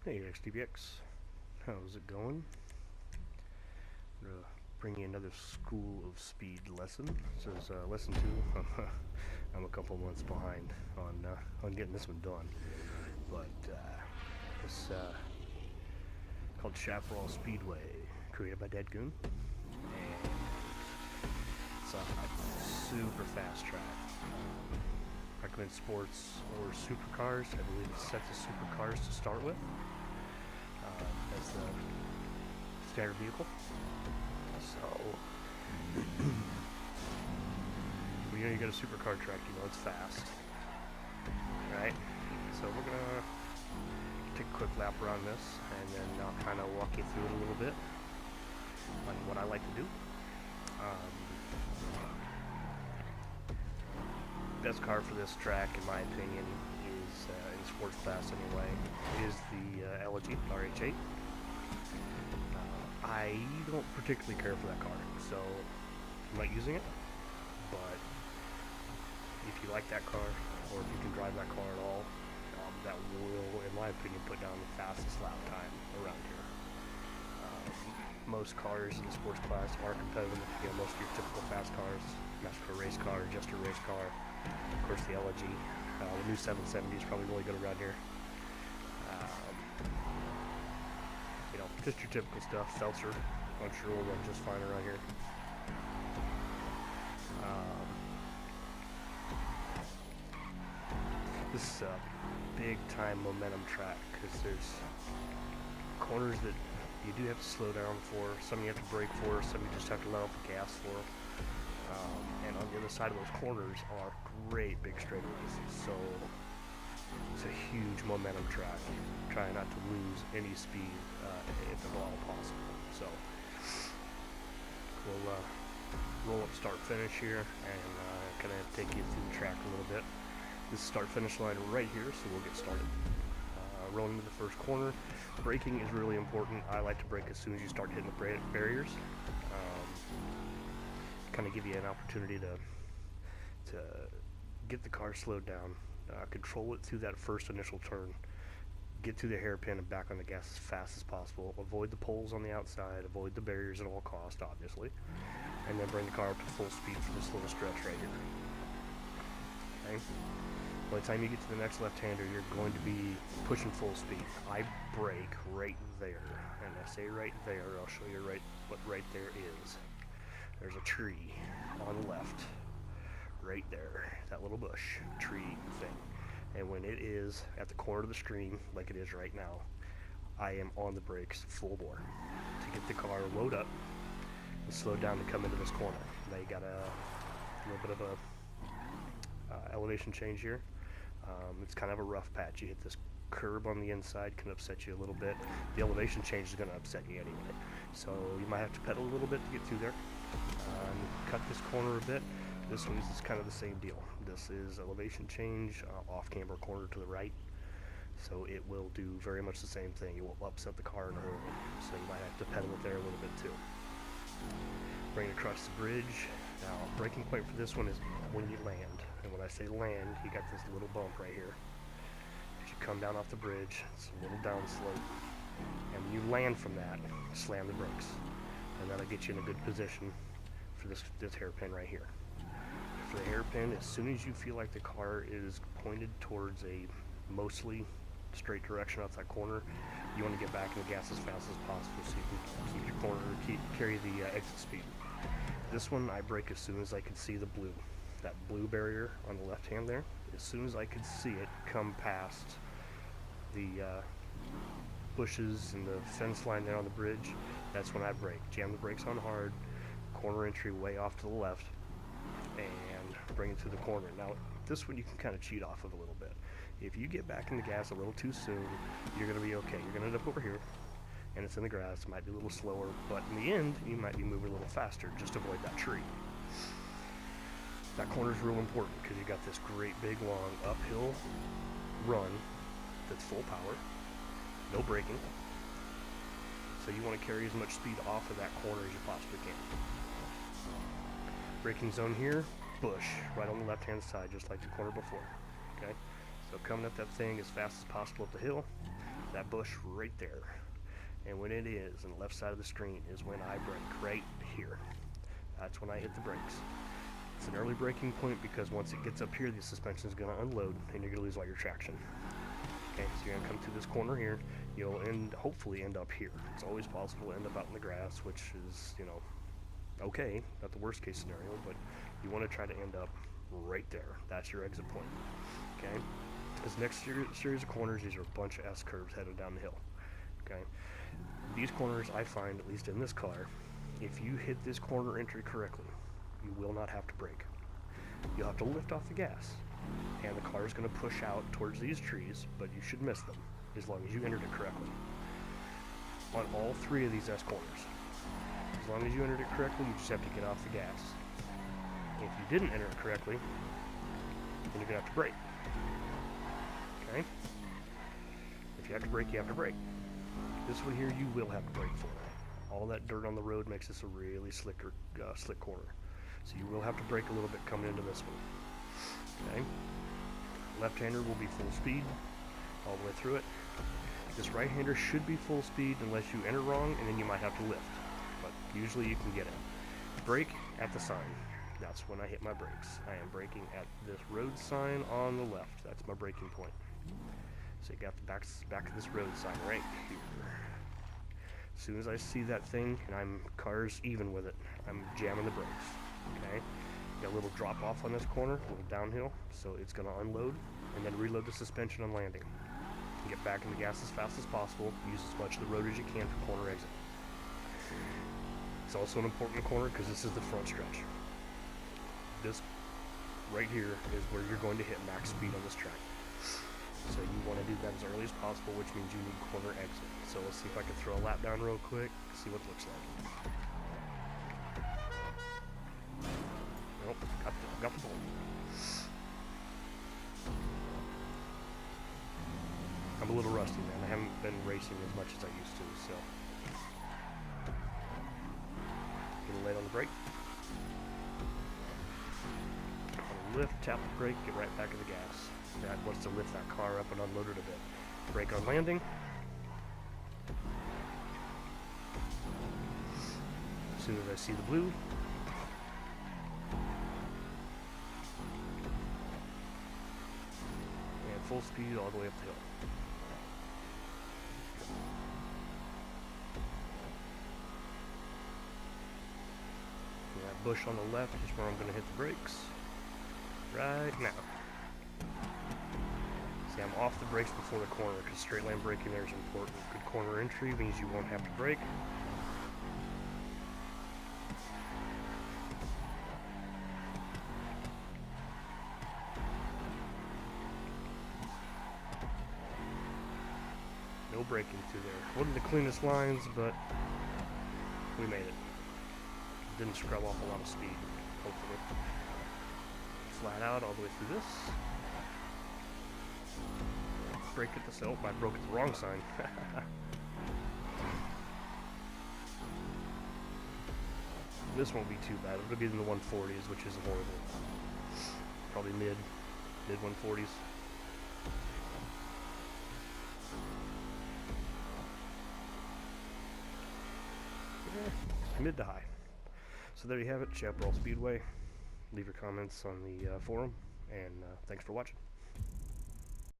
Hey XDBX, how's it going? I'm gonna bring you another School of Speed lesson. This is lesson 2. I'm a couple months behind on getting this one done, but it's called Chaparral Speedway, created by Dead Goon, and it's a super fast track. Recommend sports or supercars. I believe it's set to supercars to start with. As the standard vehicle. So, when you get a supercar track, you know it's fast, right? So we're gonna take a quick lap around this, and then I'll kind of walk you through it a little bit on what I like to do. Best car for this track, in my opinion, is in sports class anyway, is the LG RH8. I don't particularly care for that car, so I'm not using it, but if you like that car, or if you can drive that car at all, that will, in my opinion, put down the fastest lap time around here. Most cars in the sports class are competitive. Most of your typical fast cars, NASCAR race car, just a race car. Of course, the LG, the new 770 is probably really good around here. Just your typical stuff. Seltzer, I'm sure will run just fine around here. This is a big time momentum track because there's corners that you do have to slow down for, some you have to brake for, some you just have to let off the gas for. And on the other side of those corners are great big straightaways, so it's a huge momentum track. Try not to lose any speed if at all possible. So we'll roll up start finish here and kind of take you through the track a little bit. This is start finish line right here, so we'll get started. Rolling into the first corner. Braking is really important. I like to brake as soon as you start hitting the barriers. Kind of give you an opportunity to get the car slowed down, control it through that first initial turn, get to the hairpin and back on the gas as fast as possible, avoid the poles on the outside, avoid the barriers at all costs, obviously, and then bring the car up to full speed for this little stretch right here. Okay? By the time you get to the next left-hander, you're going to be pushing full speed. I brake right there, and I say right there, I'll show you what right there is. There's a tree on the left, right there, that little bush, tree thing. And when it is at the corner of the stream, like it is right now, I am on the brakes full bore to get the car load up and slow down to come into this corner. Now you got a little bit of a elevation change here. It's kind of a rough patch. You hit this curb on the inside, can upset you a little bit. The elevation change is going to upset you anyway, so you might have to pedal a little bit to get through there. Cut this corner a bit. This one is kind of the same deal. This is elevation change, off-camber corner to the right, so it will do very much the same thing. It will upset the car in a hurry, so you might have to pedal it there a little bit too. Bring it across the bridge. Now, braking point for this one is when you land. And when I say land, you got this little bump right here. As you come down off the bridge, it's a little downslope. And when you land from that, slam the brakes. And that'll get you in a good position for this hairpin right here. For the hairpin, as soon as you feel like the car is pointed towards a mostly straight direction off that corner, you want to get back in the gas as fast as possible so you can keep your corner, carry the exit speed. This one, I brake as soon as I could see the blue. That blue barrier on the left hand there, as soon as I could see it come past the bushes and the fence line there on the bridge, that's when I brake. Jam the brakes on hard, corner entry way off to the left, and bring it to the corner. Now, this one you can kind of cheat off of a little bit. If you get back in the gas a little too soon, you're going to be okay. You're going to end up over here, and it's in the grass. It might be a little slower, but in the end, you might be moving a little faster. Just avoid that tree. That corner is real important because you got this great big long uphill run that's full power, no braking. So you want to carry as much speed off of that corner as you possibly can. Braking zone here, bush, right on the left-hand side, just like the corner before. Okay, so coming up that thing as fast as possible up the hill, that bush right there. And when it is on the left side of the screen is when I brake, right here. That's when I hit the brakes. It's an early braking point because once it gets up here, the suspension is going to unload and you're going to lose all your traction. Okay, so you're going to come to this corner here. You'll hopefully end up here. It's always possible to end up out in the grass, which is, you know, okay, not the worst case scenario, but you want to try to end up right there. That's your exit point. Okay, this next series of corners, these are a bunch of S curves headed down the hill. Okay, these corners, I find, at least in this car, if you hit this corner entry correctly, you will not have to brake. You'll have to lift off the gas, and the car is going to push out towards these trees, but you should miss them as long as you entered it correctly. On all three of these S corners, as long as you entered it correctly, you just have to get off the gas. If you didn't enter it correctly, then you're going to have to brake. Okay? If you have to brake, you have to brake. This one here, you will have to brake for. All that dirt on the road makes this a really slick corner. So you will have to brake a little bit coming into this one. Okay? Left-hander will be full speed all the way through it. This right-hander should be full speed unless you enter wrong, and then you might have to lift. But usually you can get it. Brake at the sign. That's when I hit my brakes. I am braking at this road sign on the left. That's my braking point. So you got the back of this road sign right here. As soon as I see that thing and car's even with it, I'm jamming the brakes. Okay? Got a little drop off on this corner, a little downhill, so it's going to unload and then reload the suspension on landing. Get back in the gas as fast as possible. Use as much of the road as you can for corner exit. It's also an important corner because this is the front stretch. This right here is where you're going to hit max speed on this track. So you want to do that as early as possible, which means you need corner exit. So let's see if I can throw a lap down real quick, see what it looks like. Nope, got the ball. I'm a little rusty, man. I haven't been racing as much as I used to, so. Getting late on the brake. Lift, tap the brake, get right back in the gas. That wants to lift that car up and unload it a bit. Brake on landing. As soon as I see the blue, and full speed all the way up the hill. And that bush on the left is where I'm going to hit the brakes. Right now. See, I'm off the brakes before the corner because straight line braking there is important. Good corner entry means you won't have to brake. No braking through there. Wasn't the cleanest lines, but we made it. Didn't scrub off a lot of speed, hopefully. Flat out all the way through this. Brake at the cell. I broke at the wrong sign. This won't be too bad. It'll be in the 140s, which isn't horrible. Probably mid 140s. Yeah, mid to high. So there you have it, Chaparral Speedway. Leave your comments on the forum, and thanks for watching.